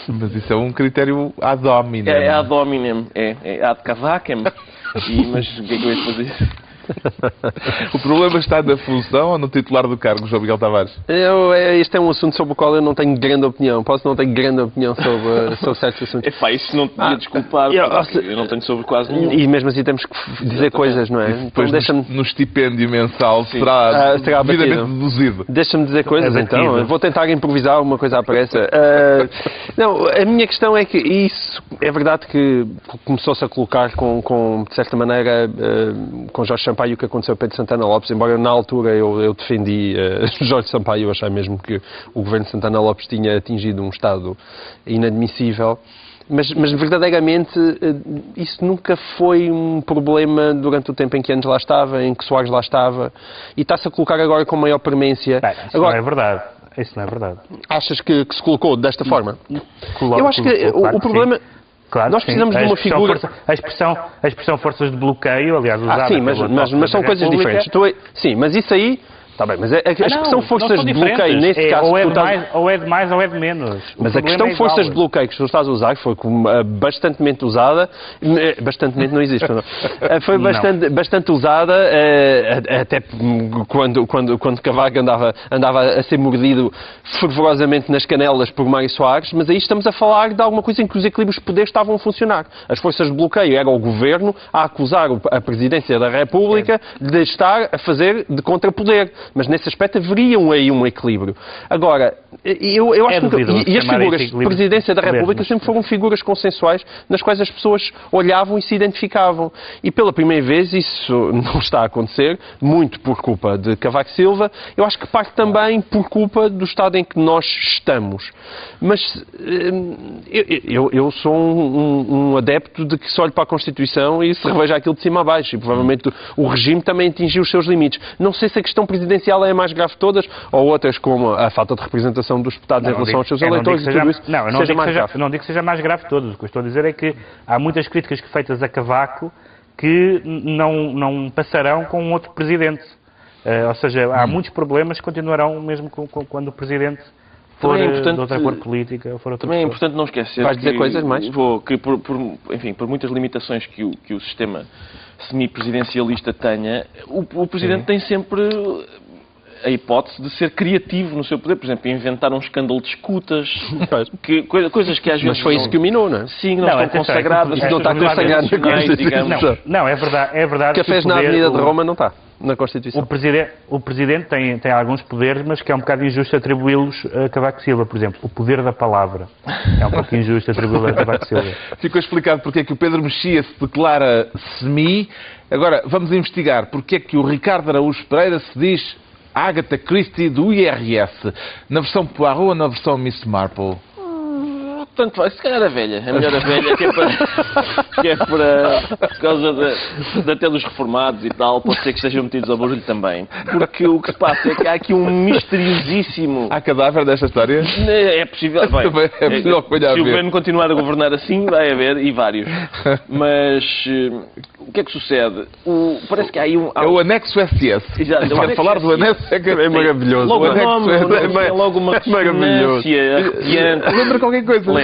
S3: Mas isso é um critério ad hominem.
S5: É ad hominem. É ad Cavacem. Mas o que é que eu ia fazer?
S3: O problema está na função ou no titular do cargo, João Miguel Tavares?
S6: Este é um assunto sobre o qual eu não tenho grande opinião. Posso não ter grande opinião sobre certos assuntos.
S5: Isso não te podia desculpar, eu não tenho sobre quase nenhum.
S6: E mesmo assim temos que dizer coisas, não é?
S3: Depois então, no estipêndio mensal será devidamente deduzido.
S6: Deixa-me dizer coisas então. Eu vou tentar improvisar uma coisa à pressa. Não, a minha questão é que isso é verdade que começou-se a colocar de certa maneira, com Jorge Sampaio, o que aconteceu a Pedro Santana Lopes, embora na altura eu defendi Jorge Sampaio, eu achei mesmo que o governo de Santana Lopes tinha atingido um estado inadmissível. Mas verdadeiramente isso nunca foi um problema durante o tempo em que Enes lá estava, em que Soares lá estava, e está-se a colocar agora com maior premência.
S4: Bem, isso
S6: agora,
S4: não é verdade. Isso não é verdade.
S6: Achas que se colocou desta forma?
S4: Eu
S6: acho que o problema...
S4: Claro,
S6: nós precisamos de uma figura...
S4: A expressão forças de bloqueio, aliás, usada...
S6: sim, mas são coisas diferentes. Sim, mas isso aí... Está bem, mas a expressão forças de bloqueio, neste caso...
S4: Ou é de mais ou é de menos.
S6: Mas a questão forças de bloqueio que tu estás a usar foi bastantemente usada... Bastantemente não existe, não? Foi bastante usada, até quando Cavaco andava a ser mordido fervorosamente nas canelas por Mário Soares, mas aí estamos a falar de alguma coisa em que os equilíbrios de poder estavam a funcionar. As forças de bloqueio era o Governo a acusar a Presidência da República de estar a fazer de contrapoder. Mas nesse aspecto haveria aí um equilíbrio. Agora, eu acho que... E as figuras de Presidência da República sempre foram figuras consensuais nas quais as pessoas olhavam e se identificavam. E pela primeira vez isso não está a acontecer, muito por culpa de Cavaco Silva. Eu acho que parte também por culpa do estado em que nós estamos. Mas eu sou um adepto de que se olhe para a Constituição e se reveja aquilo de cima a baixo. E provavelmente o regime também atingiu os seus limites. Não sei se a questão presidencial é a mais grave de todas, ou outras como a falta de representação dos deputados em relação aos seus eleitores e tudo isso.
S4: Não digo que seja a mais grave de todas. O que eu estou a dizer é que há muitas críticas feitas a Cavaco que não passarão com um outro presidente. Ou seja, há muitos problemas que continuarão mesmo quando o presidente for de outra cor política.
S5: Também é importante não esquecer
S6: Vais dizer coisas mais?
S5: Que por muitas limitações que o sistema semipresidencialista tenha, o Presidente tem sempre a hipótese de ser criativo no seu poder, por exemplo, inventar um escândalo de escutas, coisas que às vezes...
S6: Mas foi isso que o minou, não é?
S5: Sim, não estão consagradas.
S6: Isso não está consagrado na Constituição.
S4: Não, é verdade.
S6: Cafés na Avenida de Roma não está na Constituição.
S4: O Presidente tem alguns poderes, mas que é um bocado injusto atribuí-los a Cavaco Silva, por exemplo. O poder da palavra. É um pouco injusto atribuí-lo a Cavaco Silva.
S3: Ficou explicado porque é que o Pedro Mexia se declara semi. Agora, vamos investigar porque é que o Ricardo Araújo Pereira se diz Agatha Christie do IRS. Na versão Poirot ou na versão Miss Marple?
S5: Tanto faz, se calhar a velha. É melhor a velha, que é para por causa até dos reformados e tal, pode ser que estejam metidos ao barulho também. Porque o que se passa é que há aqui um misteriosíssimo...
S3: Há cadáver desta história?
S5: É possível. Bem,
S3: é possível que venha a haver.
S5: Se o governo continuar a governar assim, vai haver, e vários. Mas o que é que sucede? Parece que há aí um...
S3: É o anexo SS.
S5: Exato.
S3: Para falar do anexo é maravilhoso.
S5: Logo o nome é logo uma ressonância arrepiante.
S3: Lembra qualquer coisa.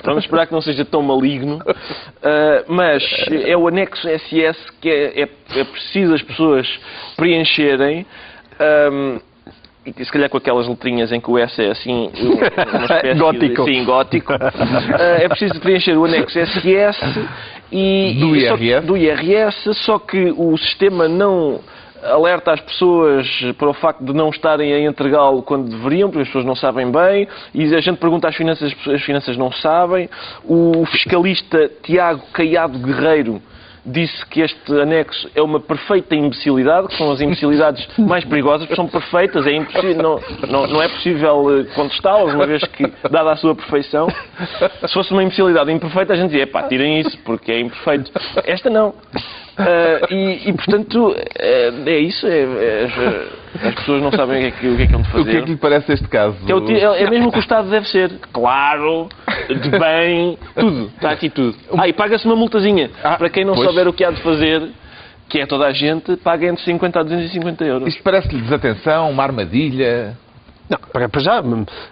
S5: Vamos esperar que não seja tão maligno, mas é o anexo SS que é preciso as pessoas preencherem, e se calhar com aquelas letrinhas em que o S é assim, uma espécie
S6: gótico.
S5: Gótico. É preciso preencher o anexo SS do IRS, só que o sistema não alerta as pessoas para o facto de não estarem a entregá-lo quando deveriam, porque as pessoas não sabem bem, e a gente pergunta às finanças, as finanças não sabem. O fiscalista Tiago Caiado Guerreiro disse que este anexo é uma perfeita imbecilidade, que são as imbecilidades mais perigosas, porque são perfeitas, é impossível, não é possível contestá-las, uma vez que, dada a sua perfeição, se fosse uma imbecilidade imperfeita, a gente dizia, tirem isso, porque é imperfeito. Esta não. Portanto, é isso. As pessoas não sabem o que é que hão de fazer.
S3: O que é que lhe parece este caso?
S5: É mesmo que o Estado deve ser. Claro, de bem, tudo. Está aqui tudo. E paga-se uma multazinha. Para quem não souber o que há de fazer, que é toda a gente, paga entre 50 a 250 euros.
S3: Isto parece-lhe desatenção, uma armadilha?
S6: Não, para já,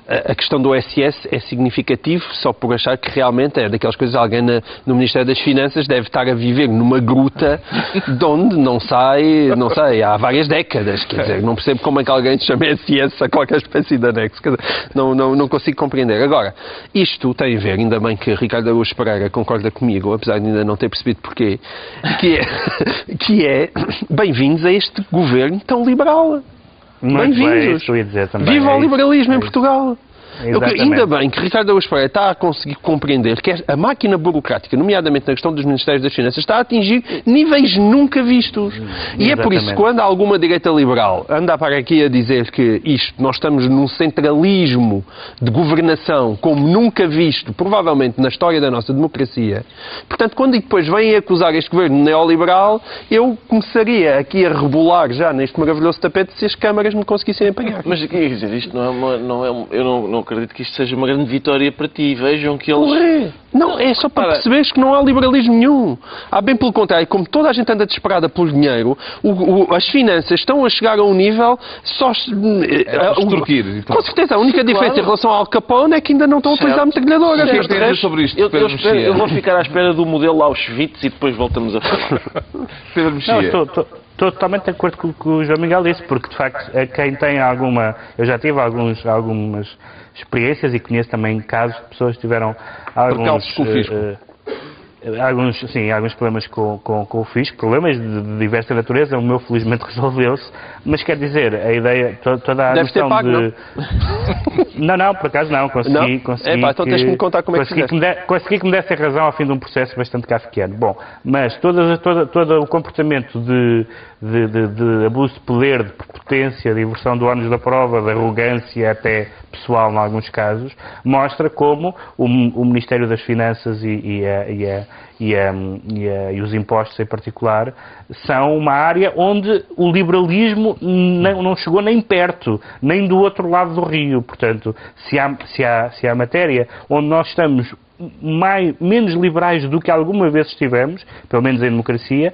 S6: a questão do SS é significativo só por achar que realmente é daquelas coisas, alguém no Ministério das Finanças deve estar a viver numa gruta de onde não sei, há várias décadas, quer dizer, não percebo como é que alguém chama SS a qualquer espécie de anexo, quer dizer, não consigo compreender. Agora, isto tem a ver, ainda bem que Ricardo Araújo Pereira concorda comigo, apesar de ainda não ter percebido porquê, que é bem-vindos a este governo tão liberal. Bem-vindos.
S4: Viva
S6: o liberalismo em Portugal. Ainda bem que Ricardo Araújo Pereira está a conseguir compreender que a máquina burocrática, nomeadamente na questão dos Ministérios das Finanças, está a atingir níveis nunca vistos. E é por isso que quando alguma direita liberal anda para aqui a dizer que nós estamos num centralismo de governação como nunca visto, provavelmente na história da nossa democracia, portanto, quando depois vêm acusar este governo neoliberal, eu começaria aqui a rebolar já neste maravilhoso tapete se as câmaras me conseguissem apanhar.
S5: Mas quer dizer, isto eu não acredito que isto seja uma grande vitória para ti. Vejam que eles...
S6: Não, é só para perceberes que não há liberalismo nenhum. Há bem pelo contrário, como toda a gente anda desesperada pelo dinheiro, as finanças estão a chegar a um nível só...
S3: extorquir.
S6: Com certeza, a única diferença em relação ao Al Capone é que ainda não estão a utilizar metralhadoras.
S3: O que tem a dizer sobre isto, Pedro Mexia?
S5: Eu vou ficar à espera do modelo Auschwitz e depois voltamos a falar.
S3: Pedro Mexia.
S4: Estou totalmente de acordo com o que o João Miguel disse, porque de facto quem tem alguma... Eu já tive algumas experiências e conheço também casos de pessoas que tiveram alguns problemas com o fisco, problemas de diversa natureza. O meu felizmente resolveu-se, mas quer dizer, a ideia, toda a noção de... Não, por acaso não, consegui
S6: então tens que me contar como é que
S4: consegui que me desse razão ao fim de um processo bastante kafkiano. Bom, mas todo o comportamento de abuso de poder, de prepotência, de inversão do ónus da prova, de arrogância até pessoal em alguns casos, mostra como o Ministério das Finanças e os impostos em particular são uma área onde o liberalismo não chegou nem perto, nem do outro lado do rio. Portanto, se há matéria onde nós estamos menos liberais do que alguma vez estivemos, pelo menos em democracia,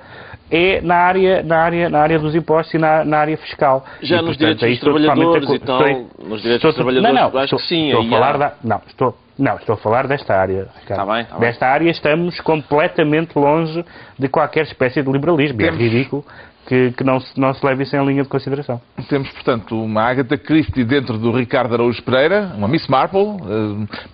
S4: é na área dos impostos e na área fiscal.
S5: Já nos direitos dos trabalhadores e tal, nos direitos dos trabalhadores, acho que sim.
S4: Estou a falar desta área, Ricardo.
S5: Tá bem.
S4: Desta área estamos completamente longe de qualquer espécie de liberalismo. É ridículo que não se leve isso em linha de consideração.
S3: Temos, portanto, uma Agatha Christie dentro do Ricardo Araújo Pereira, uma Miss Marple,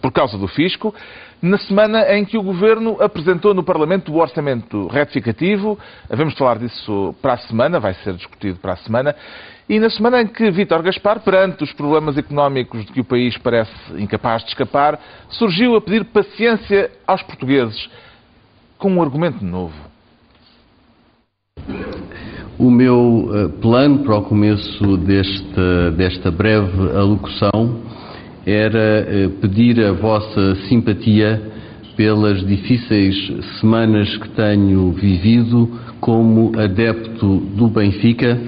S3: por causa do fisco, na semana em que o Governo apresentou no Parlamento o orçamento retificativo. Vamos falar disso para a semana, vai ser discutido para a semana. E na semana em que Vítor Gaspar, perante os problemas económicos de que o país parece incapaz de escapar, surgiu a pedir paciência aos portugueses com um argumento novo.
S7: O meu plano para o começo desta breve alocução era pedir a vossa simpatia pelas difíceis semanas que tenho vivido como adepto do Benfica.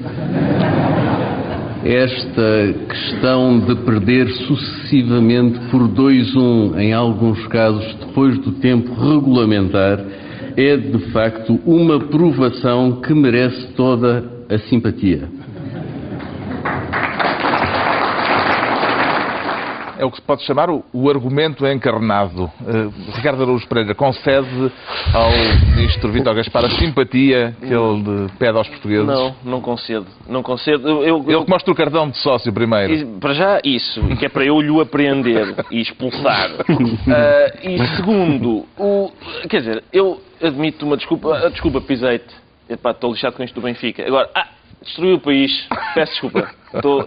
S7: Esta questão de perder sucessivamente por 2-1, em alguns casos depois do tempo regulamentar, é de facto uma provação que merece toda a simpatia.
S3: É o que se pode chamar o argumento encarnado. Ricardo Araújo Pereira concede ao Ministro Vítor Gaspar a simpatia que ele pede aos portugueses?
S5: Não concedo. Não concedo.
S3: Ele que mostra o cartão de sócio primeiro.
S5: Para já isso, que é para eu lhe apreender e expulsar. E segundo, quer dizer, eu admito uma desculpa. Desculpa, pisei-te. Estou lixado com isto do Benfica. Agora, destruiu o país. Peço desculpa.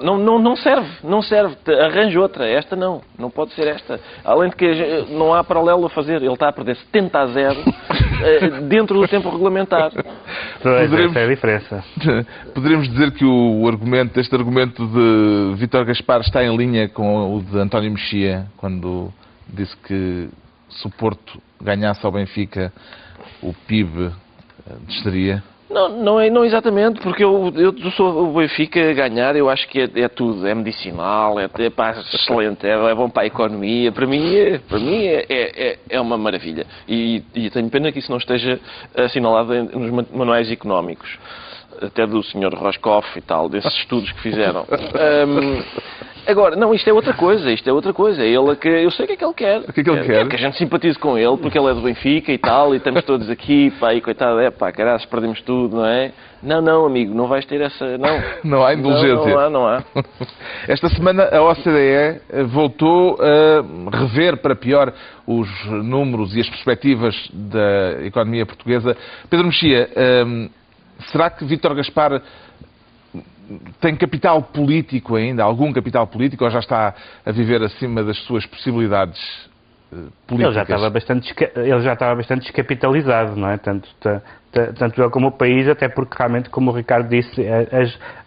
S5: Não serve. Arranja outra. Esta não pode ser esta. Além de que não há paralelo a fazer. Ele está a perder 70-0 dentro do tempo regulamentar.
S4: Essa é a diferença.
S3: Poderíamos dizer que este argumento de Vítor Gaspar está em linha com o de António Mexia, quando disse que se o Porto ganhasse ao Benfica, o PIB desceria.
S5: Não exatamente, porque eu sou o Benfica a ganhar, eu acho que é tudo, é medicinal, é excelente, é bom para a economia, para mim é uma maravilha. E tenho pena que isso não esteja assinalado nos manuais económicos, até do Sr. Roscoff e tal, desses estudos que fizeram. Agora, isto é outra coisa. Ele que eu sei o que é que ele quer.
S3: O que é que ele quer?
S5: É que a gente simpatize com ele, porque ele é do Benfica e tal, e estamos todos aqui, e coitado, caralho, perdemos tudo, não é? Não, amigo, não vais ter essa...
S3: Não há indulgência.
S5: Não há.
S3: Esta semana a OCDE voltou a rever para pior os números e as perspectivas da economia portuguesa. Pedro Mexia, será que Vítor Gaspar tem capital político ainda? Algum capital político? Ou já está a viver acima das suas possibilidades políticas?
S4: Ele já estava bastante descapitalizado, não é? Tanto ele como o país, até porque realmente, como o Ricardo disse,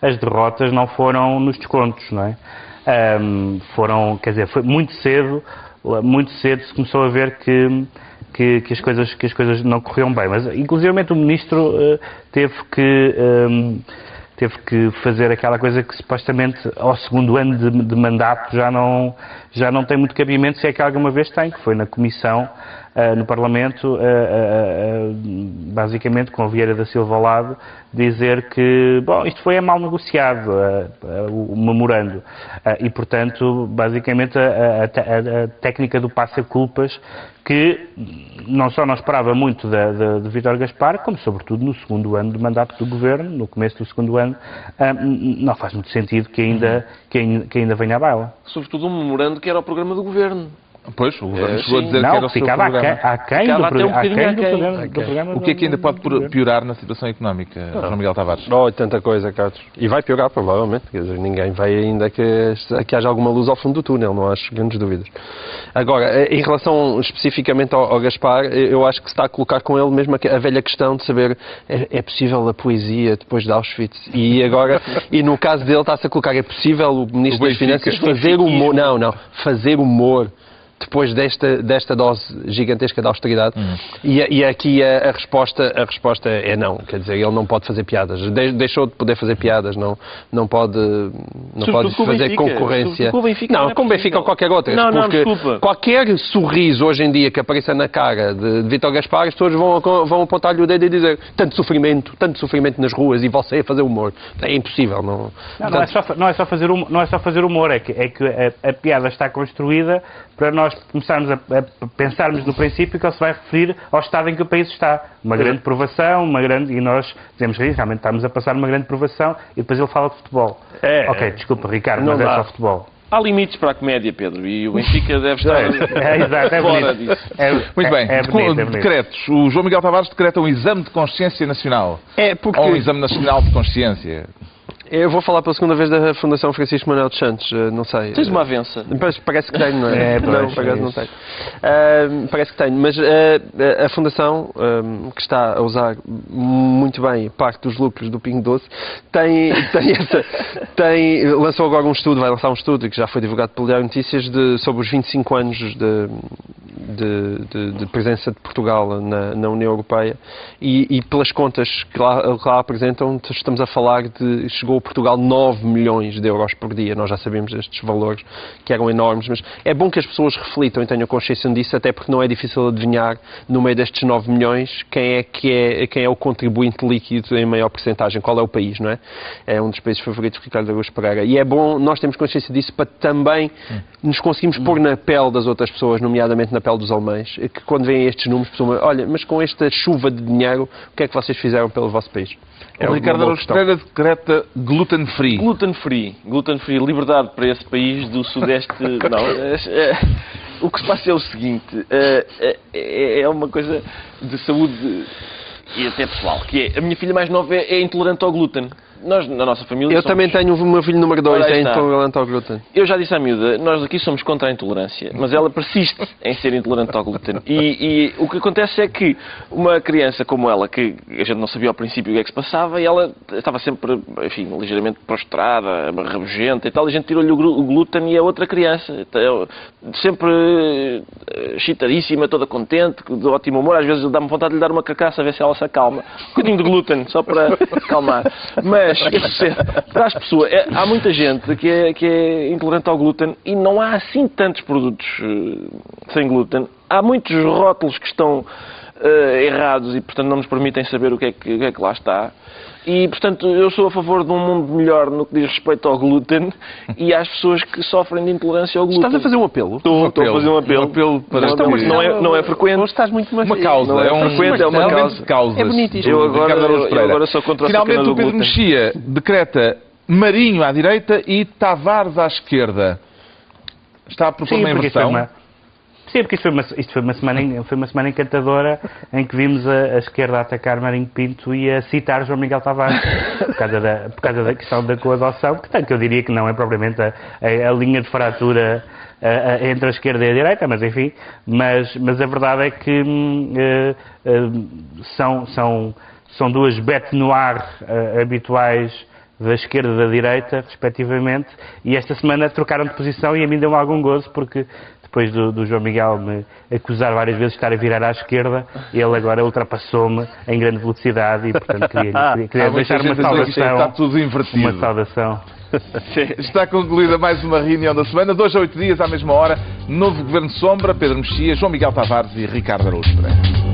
S4: as derrotas não foram nos descontos, não é? Foi muito cedo se começou a ver que as coisas não corriam bem. Mas, inclusivamente, o Ministro teve que fazer aquela coisa que, supostamente, ao segundo ano de mandato já não tem muito cabimento, se é que alguma vez tem, que foi na Comissão, no Parlamento, basicamente, com a Vieira da Silva ao lado, dizer que, isto foi mal negociado, o memorando. E, portanto, basicamente, a técnica do passa-culpas, que não só não esperava muito de Vítor Gaspar, como, sobretudo, no segundo ano de mandato do Governo, no começo do segundo ano, não faz muito sentido que ainda venha à baila.
S5: Sobretudo um memorando que era o programa do Governo.
S3: Pois, o Governo chegou a dizer que era o seu programa.
S4: Aquém do programa.
S3: O que é que ainda pode piorar na situação económica, João Miguel Tavares?
S6: Tanta coisa, Carlos. E vai piorar, provavelmente. Quer dizer, ninguém vai ainda que haja alguma luz ao fundo do túnel, não acho grandes dúvidas. Agora, em relação especificamente ao Gaspar, eu acho que se está a colocar com ele mesmo a velha questão de saber é possível a poesia depois de Auschwitz? E no caso dele está-se a colocar, é possível o Ministro das Finanças fazer humor? Não, fazer humor depois desta dose gigantesca de austeridade. E aqui a resposta é não. Quer dizer, ele não pode fazer piadas. Deixou de poder fazer piadas, não pode fazer concorrência. Não, com o Benfica ou qualquer outra. Porque qualquer sorriso hoje em dia que apareça na cara de Vítor Gaspar, as pessoas vão apontar-lhe o dedo e dizer tanto sofrimento nas ruas e você a fazer humor. É impossível.
S4: Não é só fazer humor, é que a piada está construída para nós começarmos a pensarmos no princípio que ele se vai referir ao estado em que o país está. Uma grande provação, e nós dizemos que realmente estamos a passar uma grande provação e depois ele fala de futebol. Desculpa, Ricardo, mas é só futebol.
S5: Há limites para a comédia, Pedro, e o Benfica deve estar fora disso.
S3: Muito bem, decretos. O João Miguel Tavares decreta um exame de consciência nacional. Ou um exame nacional de consciência.
S6: Eu vou falar pela segunda vez da Fundação Francisco Manuel dos Santos, não sei.
S5: Tens uma avença?
S6: Parece que tenho, não é? Não, não tenho. Parece que tenho, mas a Fundação, que está a usar muito bem parte dos lucros do Pingo Doce, lançou agora vai lançar um estudo que já foi divulgado pelo Diário Notícias sobre os 25 anos de presença de Portugal na União Europeia e pelas contas que lá apresentam, estamos a falar chegou Portugal 9 milhões de euros por dia. Nós já sabemos estes valores que eram enormes, mas é bom que as pessoas reflitam e tenham consciência disso, até porque não é difícil adivinhar no meio destes 9 milhões quem é o contribuinte líquido em maior porcentagem, qual é o país, não é? É um dos países favoritos de Ricardo Araújo Pereira. E é bom nós termos consciência disso para também nos conseguirmos pôr na pele das outras pessoas, nomeadamente na pele dos alemães, que quando veem estes números, pensam, olha, mas com esta chuva de dinheiro, o que é que vocês fizeram pelo vosso país?
S3: O Ricardo Araújo Pereira decreta gluten free.
S5: Gluten free, liberdade para esse país do Sudeste. O que se passa é o seguinte, é uma coisa de saúde e até pessoal, que é, a minha filha mais nova é intolerante ao glúten. Nós, na nossa família...
S6: Eu também tenho o meu filho número 2, é intolerante ao glúten.
S5: Eu já disse à miúda, nós aqui somos contra a intolerância, mas ela persiste em ser intolerante ao glúten. E o que acontece é que uma criança como ela, que a gente não sabia ao princípio o que é que se passava, e ela estava sempre, enfim, ligeiramente prostrada, rabugenta e tal, e a gente tirou-lhe o glúten e a outra criança, sempre excitadíssima, toda contente, de ótimo humor, às vezes dá-me vontade de lhe dar uma carcaça a ver se ela se acalma. Um bocadinho de glúten, só para acalmar. Mas para as pessoas, há muita gente que é intolerante ao glúten e não há assim tantos produtos sem glúten. Há muitos rótulos que estão errados e, portanto, não nos permitem saber o que é que lá está. E, portanto, eu sou a favor de um mundo melhor no que diz respeito ao glúten e às pessoas que sofrem de intolerância ao glúten.
S6: Estás a fazer um apelo?
S5: Estou a fazer um apelo para não é frequente.
S6: Ou estás muito mais...
S3: Uma causa.
S5: Não é frequente, é uma causa.
S6: É bonito isto.
S5: Eu agora sou contra a
S3: Finalmente, o
S5: do
S3: Pedro
S5: glúten.
S3: Mexia decreta Marinho à direita e Tavares à esquerda. Está a propor uma inversão?
S4: Sim, porque isto foi uma semana encantadora em que vimos a esquerda atacar Marinho Pinto e a citar João Miguel Tavares por causa da questão da coadoção, que eu diria que não é propriamente a linha de fratura entre a esquerda e a direita, mas enfim, mas a verdade é que são duas bêtes noires habituais da esquerda e da direita, respectivamente, e esta semana trocaram de posição e a mim deu-me algum gozo, porque depois do João Miguel me acusar várias vezes de estar a virar à esquerda, ele agora ultrapassou-me em grande velocidade e, portanto, queria deixar uma saudação.
S3: Está tudo invertido.
S4: Uma saudação.
S3: Está concluída mais uma reunião da semana. 2 a 8 dias, à mesma hora, novo Governo Sombra, Pedro Mexia, João Miguel Tavares e Ricardo Araújo Pereira.